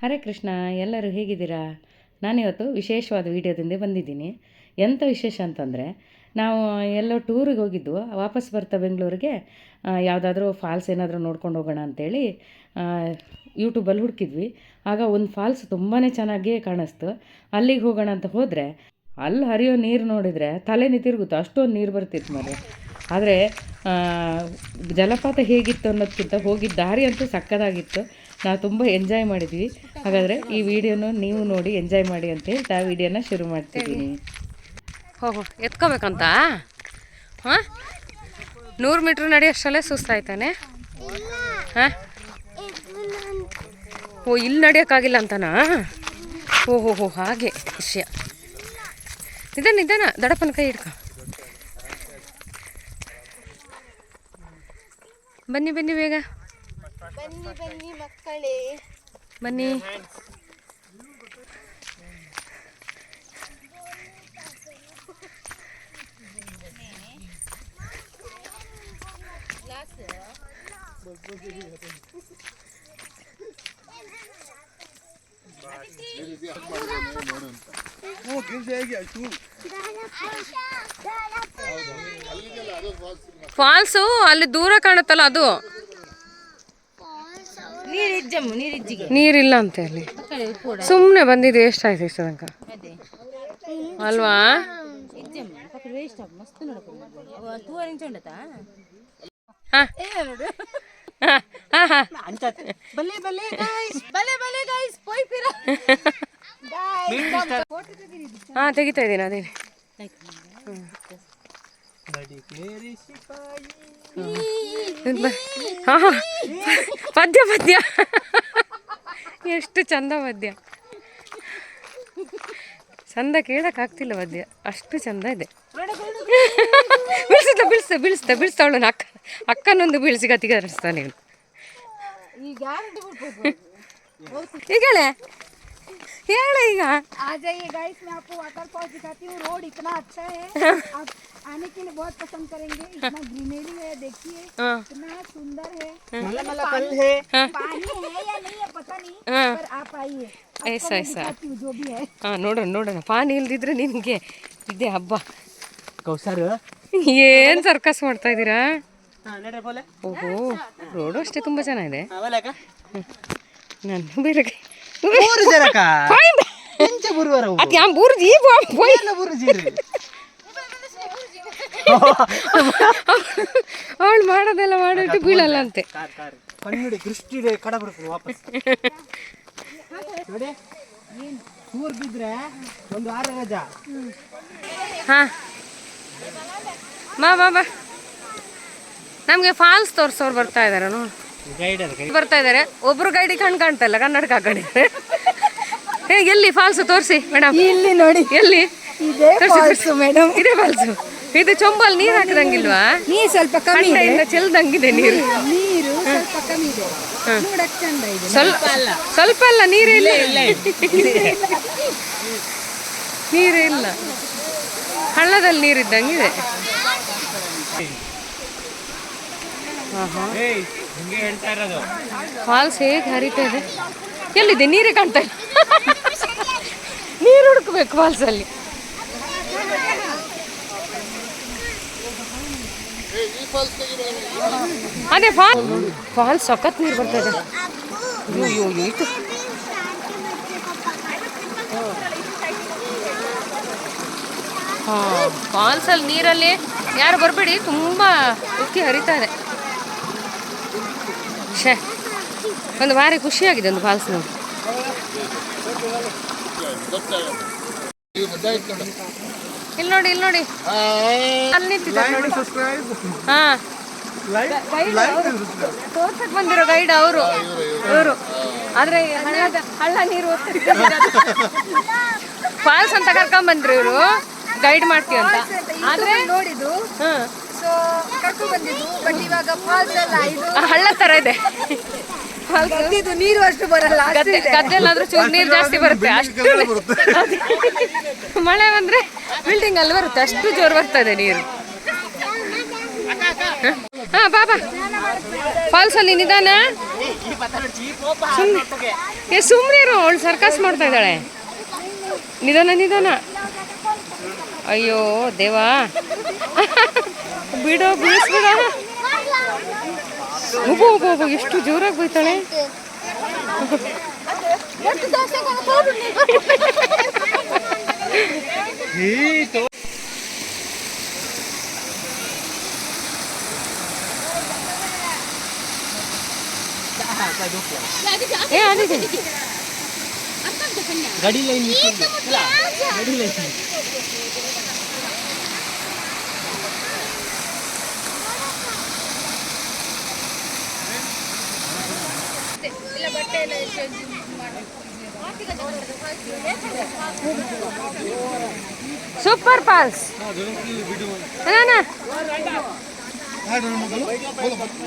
ಹರೇ ಕೃಷ್ಣ, ಎಲ್ಲರೂ ಹೇಗಿದ್ದೀರಾ? ನಾನಿವತ್ತು ವಿಶೇಷವಾದ ವೀಡಿಯೋದಿಂದ ಬಂದಿದ್ದೀನಿ. ಎಂಥ ವಿಶೇಷ ಅಂತಂದರೆ, ನಾವು ಎಲ್ಲೋ ಟೂರಿಗೆ ಹೋಗಿದ್ದು, ವಾಪಸ್ ಬರ್ತಾ ಬೆಂಗಳೂರಿಗೆ ಯಾವುದಾದ್ರೂ ಫಾಲ್ಸ್ ಏನಾದರೂ ನೋಡ್ಕೊಂಡು ಹೋಗೋಣ ಅಂಥೇಳಿ ಯೂಟ್ಯೂಬಲ್ಲಿ ಹುಡುಕಿದ್ವಿ. ಆಗ ಒಂದು ಫಾಲ್ಸ್ ತುಂಬಾ ಚೆನ್ನಾಗಿ ಕಾಣಿಸ್ತು. ಅಲ್ಲಿಗೆ ಹೋಗೋಣ ಅಂತ ಹೋದರೆ ಅಲ್ಲಿ ಹರಿಯೋ ನೀರು ನೋಡಿದರೆ ತಲೆನೇ ತಿರುಗುತ್ತೋ ಅಷ್ಟೊಂದು ನೀರು ಬರ್ತಿತ್ತು ಮರೆ. ಆದರೆ ಜಲಪಾತ ಹೇಗಿತ್ತು ಅನ್ನೋದಕ್ಕಿಂತ ಹೋಗಿದ್ದ ದಾರಿ ಅಂತೂ ಸಕ್ಕತ್ತಾಗಿತ್ತು. ನಾವು ತುಂಬ ಎಂಜಾಯ್ ಮಾಡಿದ್ವಿ. ಹಾಗಾದರೆ ಈ ವಿಡಿಯೋನ ನೀವು ನೋಡಿ ಎಂಜಾಯ್ ಮಾಡಿ ಅಂತ ಹೇಳ್ತಾ ವಿಡಿಯೋನ ಶುರು ಮಾಡ್ತಿದ್ದೀನಿ. ಹೋಗು ಎತ್ಕೋಬೇಕಂತ. ಹಾಂ, 100 ಮೀಟ್ರ್ ನಡೆಯೋಷ್ಟರಲ್ಲೇ ಸುಸ್ತಾಯ್ತಾನೆ. ಹಾಂ, ಓ ಇಲ್ಲಿ ನಡೆಯೋಕ್ಕಾಗಿಲ್ಲ ಅಂತನಾ? ಓಹೋ ಹಾಗೆ ವಿಷಯ. ನಿಧಾನ ದಡಪ್ಪನ ಕೈ ಹಿಡ್ಕೊ. ಬನ್ನಿ ಬೇಗ ಬನ್ನಿ ಮಕ್ಕಳೇ, ಬನ್ನಿ. ಫಾಲ್ಸು ಅಲ್ಲಿ ದೂರ ಕಾಣುತ್ತಲ್ಲ ಅದು. ನೀರಿಲ್ಲ ಅಂತೆ ಅಲ್ಲಿ. ಸುಮ್ಮನೆ ಬಂದಿದೆ. ಎಷ್ಟಾಯ್ತು ಇಷ್ಟ ತನಕ ಅಲ್ವಾ? ಹಾ ತೆಗಿತಾ ಇದ್ದೀನಿ ಅದೇ. ಪದ್ಯ ಎಷ್ಟು ಚಂದ ಪದ್ಯ. ಚಂದ ಕೇಳಕ್ಕಾಗ್ತಿಲ್ಲ ಪದ್ಯ, ಅಷ್ಟು ಚಂದ ಇದೆ. ಬೀಳಿಸ್ತಾವಳು ಅಕ್ಕನೊಂದು ಬೀಳಿಸಿ ಗತಿಗೆ ಹರಿಸ್ತಾನೆ ಈಗ. ಹೇಳ ಈಗ. आ जाइए गाइस, मैं आपको वाटरफॉल दिखाती हूँ. रोड इतना अच्छा है, आप आने के लिए बहुत पसंद करेंगे. इतना ग्रीनरी है, देखिए इतना सुंदर है. पानी है या नहीं है पता नहीं, पर आप आइए. ऐसा जो भी है. ಹಾಂ ನೋಡೋಣ. ಪಾನಿ ಇಲ್ದಿದ್ರೆ ನಿಮಗೆ ಇದೇ ಹಬ್ಬ. ಕೌಸರ್ ಏನು ಸರ್ಕಸ್ ಮಾಡ್ತಾ ಇದ್ದೀರಾ? ಓಹೋ, ರೋಡು ಅಷ್ಟೇ ತುಂಬ ಚೆನ್ನಾಗಿದೆ. ನಾನು ಬೇರೆ ಅವಳು ಮಾಡೋದೆಲ್ಲ ಮಾಡಿಟ್ಟು ಬೀಳಲ್ಲ ಅಂತೆ. ಹಾಂ ಬಾ ನಮಗೆ ಫಾಲ್ಸ್ ತೋರಿಸೋರು ಬರ್ತಾ ಇದ್ದಾರೆ. ಒಬ್ರು ಗೈಡಿಗೆ ಕಾಣ್ತಾ ಇಲ್ಲ, ಕನ್ನಡಕ ಹಾಕೊಂಡಿದ್ದಾರೆ. ಎಲ್ಲಿ ಫಾಲ್ಸ್ ತೋರಿಸಿ ಮೇಡಮ್. ಇಲ್ಲಿ ನೋಡಿ, ಎಲ್ಲಿ ಮೇಡಮ್ ಇದೇ ಫಾಲ್ಸು. ಇದು ಚೊಂಬಲ್ ನೀರು ಹಾಕಿದಂಗಿಲ್ವಾ? ನೀರು ಸ್ವಲ್ಪ ಕಮ್ಮಿ ಇದೆ, ಚೆಲ್ದಂಗಿದೆ ನೀರು. ಸ್ವಲ್ಪ ಕಮ್ಮಿ ಇದೆ, ನೋಡಕ್ ಚಂದ ಇದೆ. ಸ್ವಲ್ಪ ಅಲ್ಲ, ನೀರೇ ಇಲ್ಲ. ಹಳ್ಳದಲ್ಲಿ ನೀರಿದ್ದಂಗಿದೆ. ಫಾಲ್ಸ್ ಹೇಗೆ ಹರಿತಾ ಇದೆ. ಎಲ್ಲಿದೆ? ನೀರೇ ಕಾಣ್ತಾ ಇಲ್ಲ. ನೀರು ಹುಡುಕ್ಬೇಕು ಫಾಲ್ಸಲ್ಲಿ. ಅದೇ ಫಾಲ್ಸ್ ಸಖತ್ ನೀರು ಬರ್ತಾ ಇದೆ. ಇದು ಫಾಲ್ಸಲ್ಲಿ ನೀರಲ್ಲಿ ಯಾರು ಬರಬೇಡಿ, ತುಂಬ ಉಕ್ಕಿ ಹರಿತಾ ಇದೆ. ಒಂದು ಭಾರಿ ಖುಷಿಯಾಗಿದೆ ಒಂದು ಫಾಲ್ಸ್ ನೋಡಿ. ಇಲ್ಲಿ ನೋಡಿ ಅಲ್ಲಿ ನಿಂತಿದ್ದಾರೆ ನೋಡಿ. ಹಾಂ, ತೋರ್ಸಕ್ ಬಂದಿರೋ ಗೈಡ್ ಅವರು. ಆದ್ರೆ ಹಳ್ಳ ನೀರು ಫಾಲ್ಸ್ ಅಂತ ಕರ್ಕೊಂಡ್ ಬಂದ್ರು ಇವರು, ಗೈಡ್ ಮಾಡ್ತೀವಿ ಅಂತ. ಆದ್ರೆ ನೋಡಿದ್ದು ಕರ್ಕೊಂಡು ಬಂದಿದ್ದು, ಬಟ್ ಇವಾಗ ಫಾಲ್ಸ್ ಎಲ್ಲ ಹಳ್ಳ ತರ ಇದೆ. ನೀರು ಅಷ್ಟು ಬರಲ್ಲ, ಗದ್ದೆಲ್ಲಾದ್ರೂ ಚೂರು ನೀರು ಜಾಸ್ತಿ ಬರುತ್ತೆ. ಅಷ್ಟು ಮಳೆ ಬಂದ್ರೆ ಬಿಲ್ಡಿಂಗ್ ಅಲ್ಲಿ ಬರುತ್ತೆ, ಅಷ್ಟು ಜೋರು ಬರ್ತದೆ ನೀರು. ಹಾ ಬಾಬಾ ಫಾಲ್ಸ್ ಅಲ್ಲಿ ನಿಧಾನ ಸುಮ್ಮನೆ ಇರು, ಅವಳು ಸರ್ಕಸ್ ಮಾಡ್ತಾ ಇದ್ದಾಳೆ. ನಿಧಾನ ನಿಧಾನ. ಅಯ್ಯೋ ದೇವಾ, ಬಿಡೋ ಬಿಡಿಸ್ಬಿಡ. ಒಬ್ಬ ಎಷ್ಟು ಜೋರಾಗಿ ಬೈತಾಳೆ. गाड़ी लाइन गाड़ी लाइन ಸೂಪರ್ ಫಾಲ್ಸ್.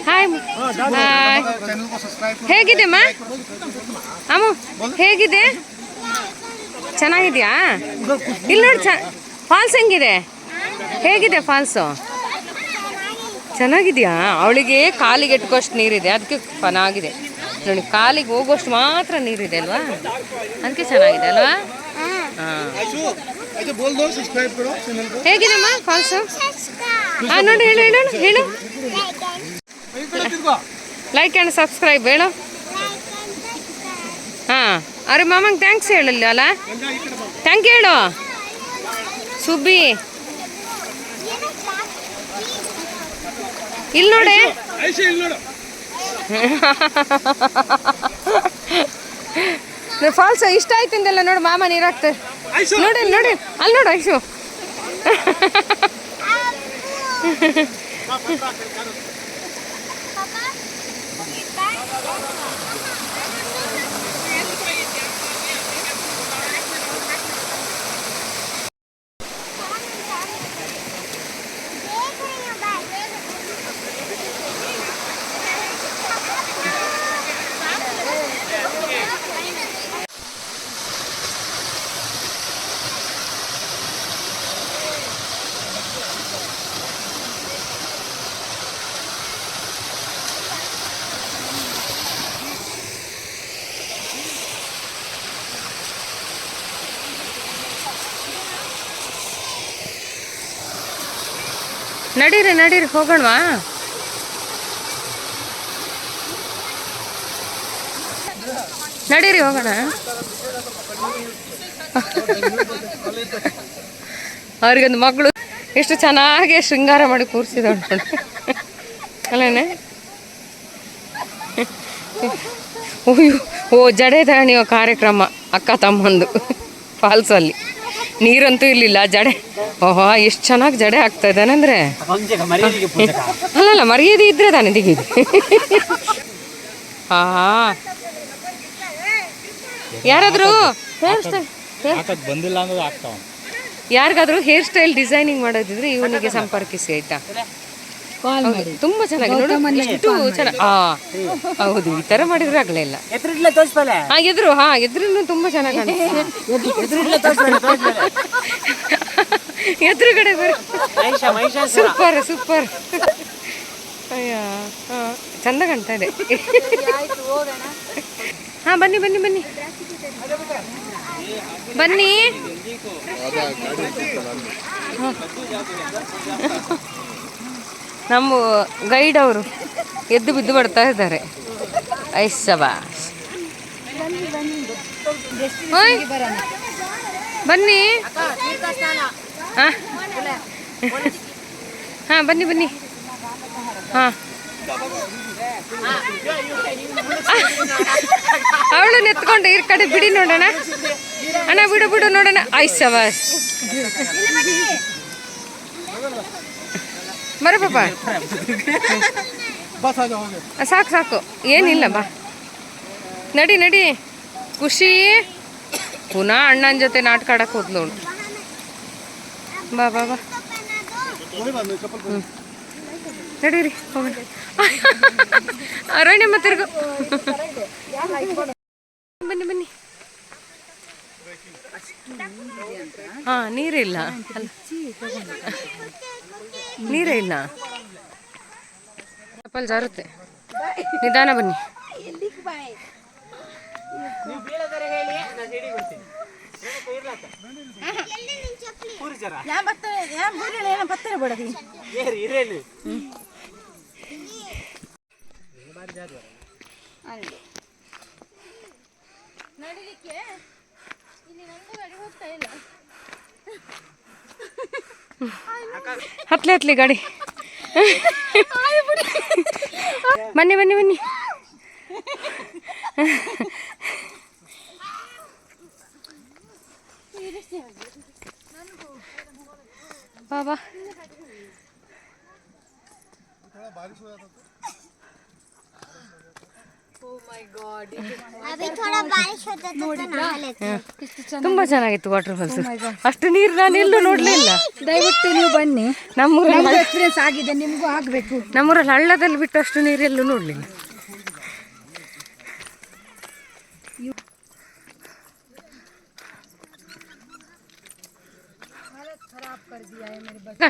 ಹಾಯ್ ಹೇಗಿದೆ ಅಮ್ಮ? ಅಮ್ಮ ಹೇಗಿದೆ? ಚೆನ್ನಾಗಿದ್ಯಾ? ಇಲ್ಲಿ ನೋಡಿ ಫಾಲ್ಸ್ ಹೆಂಗಿದೆ? ಹೇಗಿದೆ ಫಾಲ್ಸು? ಚೆನ್ನಾಗಿದ್ಯಾ? ಅವಳಿಗೆ ಕಾಲಿಗೆ ಎಟ್ಕೋಷ್ಟು ನೀರಿದೆ, ಅದಕ್ಕೆ ಚೆನ್ನಾಗಿದೆ ನೋಡಿ. ಕಾಲಿಗೆ ಹೋಗೋಷ್ಟು ಮಾತ್ರ ನೀರಿದೆ ಅಲ್ವಾ, ಅದಕ್ಕೆ ಚೆನ್ನಾಗಿದೆ ಅಲ್ವಾ? ಹಾಂ, ಹೇಗಿದೆಮ್ಮ ಫಾಲ್ಸು? ಹಾಂ ನೋಡಿ, ಹೇಳು ಹೇಳು ಹೇಳು. ಲೈಕ್ ಆ್ಯಂಡ್ ಸಬ್ಸ್ಕ್ರೈಬ್ ಹೇಳು. ಹಾಂ, ಅರೆ ಮಾಮಂಗೆ ಥ್ಯಾಂಕ್ಸ್ ಹೇಳಲ್ಲ ಅಲ್ಲ, ಥ್ಯಾಂಕ್ ಯು ಹೇಳು ಸುಬ್ಬಿ. ಇಲ್ಲಿ ನೋಡಿ ಫಾಲ್ಸ್ ಇಷ್ಟ ಆಯ್ತಿಂದೆಲ್ಲ ನೋಡಿ. ಮಾಮ ನೀರಾಗ್ತದೆ ನೋಡಿ, ನೋಡಿ ಅಲ್ಲಿ ನೋಡು ಐಶು. ನಡೀರಿ ನಡೀರಿ ಹೋಗೋಣವಾ? ನಡೀರಿ ಹೋಗೋಣ. ಅವ್ರಿಗೊಂದು ಮಗಳು ಎಷ್ಟು ಚೆನ್ನಾಗಿ ಶೃಂಗಾರ ಮಾಡಿ ಕೂರಿಸಿದಳು ನೋಡಿ ಅಲ್ಲೇನೆ. ಓ ಜಡೆ ದಾಣಿಯೋ ಕಾರ್ಯಕ್ರಮ ಅಕ್ಕ ತಮ್ಮಂದು ಫಾಲ್ಸಲ್ಲಿ. ನೀರಂತೂ ಇರಲಿಲ್ಲ, ಜಡೆ. ಓಹೋ ಎಷ್ಟು ಚೆನ್ನಾಗಿ ಜಡೆ ಆಗ್ತಾ ಇದ್ದಾನಂದ್ರೆ. ಅಲ್ಲಲ್ಲ, ಮರ್ಯಾದೆ ಇದ್ರೆ ತಾನೆ ದಿಗಿದು. ಹಾ, ಯಾರಾದರೂ ಹೇರ್ ಸ್ಟೈಲ್ ಯಾರಿಗಾದ್ರೂ ಹೇರ್ ಸ್ಟೈಲ್ ಡಿಸೈನಿಂಗ್ ಮಾಡೋದಿದ್ರೆ ಇವನಿಗೆ ಸಂಪರ್ಕಿಸಿ ಆಯ್ತಾ. ತುಂಬ ಚೆನ್ನಾಗಿ ನೋಡು, ಎಷ್ಟು ಚೆನ್ನಾಗಿ. ಹೌದು, ಈ ಥರ ಮಾಡಿದ್ರೆ ಆಗಲಿಲ್ಲ. ಎದುರು ಎದುರು ತುಂಬ ಚೆನ್ನಾಗಿ ಕಾಣಿಸ್ತು. ಎದುರುಗಡೆ ಬರ ಸೂಪರ್ ಸೂಪರ್. ಅಯ್ಯ, ಚಂದ ಕಾಣ್ತಾ ಇದೆ. ಹಾಂ, ಬನ್ನಿ ಬನ್ನಿ ಬನ್ನಿ ಬನ್ನಿ. ನಮ್ಮ ಗೈಡ್ ಅವರು ಎದ್ದು ಬಿದ್ದು ಬರ್ತಾ ಇದ್ದಾರೆ. ಐಸಬಾಸ್ ಬನ್ನಿ. ಹಾಂ ಬನ್ನಿ ಬನ್ನಿ. ಹಾಂ, ಅವಳು ನೆತ್ಕೊಂಡು ಈ ಕಡೆ ಬಿಡಿ ನೋಡೋಣ. ಅಣ್ಣ ಬಿಡು ಬಿಡು ನೋಡೋಣ. ಐಸಬಾಸ್ ಬರ ಪಾಪ. ಸಾಕು ಸಾಕು, ಏನಿಲ್ಲ, ಬಾ ನಡಿ ನಡಿ. ಖುಷಿ ಪುನಃ ಅಣ್ಣನ ಜೊತೆ ನಾಟಕ ಆಡಕ್ಕೆ ಹೋದ್ಲು ಅವಳು. ಬಾ ಬಾ ಬಾ, ನಡೀರಿ ಹೋಗೋಣ. ಅರಣ್ಯ ಮತ್ತಿರ್ಗು. ಬನ್ನಿ ಬನ್ನಿ. ಹಾಂ, ನೀರಿಲ್ಲ, ನೀರೇ ಇಲ್ಲ. ಚಪ್ಪಲ್ ಜಾರುತ್ತೆ, ನಿಧಾನ ಬನ್ನಿ. ಎಲ್ಲಿಗೆ ಬಾಯ್ ನೀವು ಬೀಳದರೆ ಹೇಳಿ, ನಾನು ಸಿಡಿ ಬಿಡ್ತೀನಿ. ಕೂರಿ ಜರ. ಯಾ ಬತ್ತ ಯಾ ಬೂರಿನ ಏನೋ ಬತ್ತರ ಬಿಡದಿ ಏರಿ ಇರೇನು ಅಲ್ಲಿ ನಡಿಲಿಕ್ಕೆ ಇಲ್ಲಿ ನಂಗೂ ಗಾಡಿ ಹೋಗ್ತಾ ಇಲ್ಲ. ಹತ್ಲಿ ಗಾಡಿ. ಬನ್ನಿ ಬನ್ನಿ ಬನ್ನಿ. ಬಾಬಾ ತುಂಬಾ ಚೆನ್ನಾಗಿತ್ತು ವಾಟರ್ ಫಾಲ್ಸ್. ಅಷ್ಟು ನೀರು ನಾನು ಎಲ್ಲೂ ನೋಡ್ಲಿಲ್ಲ. ದಯವಿಟ್ಟು ನೀವು ಬನ್ನಿ, ನಮ್ಮೂರಲ್ಲಿ ಎಕ್ಸ್ಪೀರಿಯನ್ಸ್ ಆಗಿದೆ, ನಿಮಗೂ ಆಗಬೇಕು. ನಮ್ಮೂರಲ್ಲಿ ಹಳ್ಳದಲ್ಲಿ ಬಿಟ್ಟು ಅಷ್ಟು ನೀರು ಎಲ್ಲೂ ನೋಡ್ಲಿಲ್ಲ.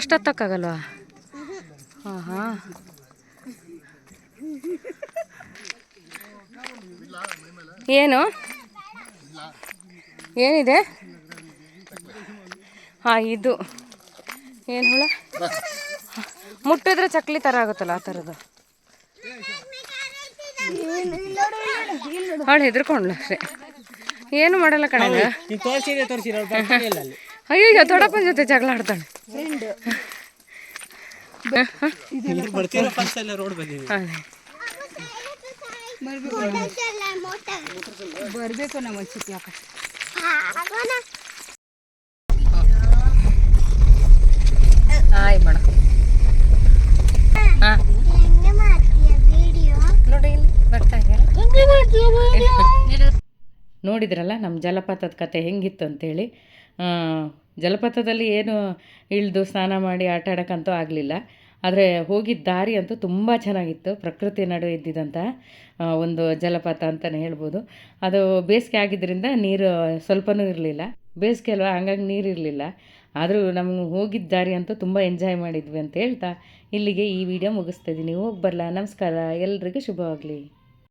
ಅಷ್ಟೊತ್ತಕ್ಕಾಗಲ್ವಾ? ಹಾಂ ಹಾಂ. ಏನು ಏನಿದೆ? ಹಾಂ, ಇದು ಏನು ಹುಳ? ಮುಟ್ಟಿದ್ರೆ ಚಕ್ಲಿ ಥರ ಆಗುತ್ತಲ್ಲ, ಆ ಥರದ್ದು. ಅವಳು ಹೆದರ್ಕೊಂಡ್ಲು ಅಷ್ಟೇ, ಏನು ಮಾಡಲ್ಲ ಕಣಂಗ. ನೀನು ತೋರಿಸಿದ್ರೆ ಅವ್ರು ಬರ್ತಾನೆ ಇಲ್ಲ ಅಲ್ಲಿ. ಅಯ್ಯೋ ದೊಡ್ಡಪ್ಪನ ಜೊತೆ ಜಗಳ ಆಡ್ತಾಳೆ. ನೀವು ಬರ್ತೀರೋ ಫಸ್ಟ್ ಎಲ್ಲ ರೋಡ್ ಬಂದಿದೆ. ಅದೇ ಬರಬೇಕು ನಮ್ಮ ಒಂದ್ಸತಿ ಯಾಕೆ ಹಾಯ್ ಮೇಡಮ್. ಹಾಂ ನೋಡಿ ಇಲ್ಲಿ ಬರ್ತಾ ಇದೆಯಲ್ಲ. ನೋಡಿದ್ರಲ್ಲ ನಮ್ಮ ಜಲಪಾತದ ಕತೆ ಹೆಂಗಿತ್ತು ಅಂತೇಳಿ. ಜಲಪಾತದಲ್ಲಿ ಏನು ಇಳಿದು ಸ್ನಾನ ಮಾಡಿ ಆಟ ಆಡೋಕ್ಕಂತೂ ಆಗಲಿಲ್ಲ. ಆದರೆ ಹೋಗಿದ್ದ ದಾರಿ ಅಂತೂ ತುಂಬ ಚೆನ್ನಾಗಿತ್ತು. ಪ್ರಕೃತಿ ನಡುವೆ ಇದ್ದಿದ್ದಂಥ ಒಂದು ಜಲಪಾತ ಅಂತಲೇ ಹೇಳ್ಬೋದು. ಅದು ಬೇಸಿಗೆ ಆಗಿದ್ದರಿಂದ ನೀರು ಸ್ವಲ್ಪನೂ ಇರಲಿಲ್ಲ. ಬೇಸಿಗೆ ಅಲ್ವಾ, ಹಂಗಾಗಿ ನೀರು ಇರಲಿಲ್ಲ. ಆದರೂ ನಮಗೆ ಹೋಗಿದ್ದ ದಾರಿ ಅಂತೂ ತುಂಬ ಎಂಜಾಯ್ ಮಾಡಿದ್ವಿ ಅಂತ ಹೇಳ್ತಾ ಇಲ್ಲಿಗೆ ಈ ವಿಡಿಯೋ ಮುಗಿಸ್ತಾ ಇದ್ದೀನಿ. ಹೋಗಿ ಬರಲಾ? ನಮಸ್ಕಾರ, ಎಲ್ರಿಗೂ ಶುಭವಾಗಲಿ.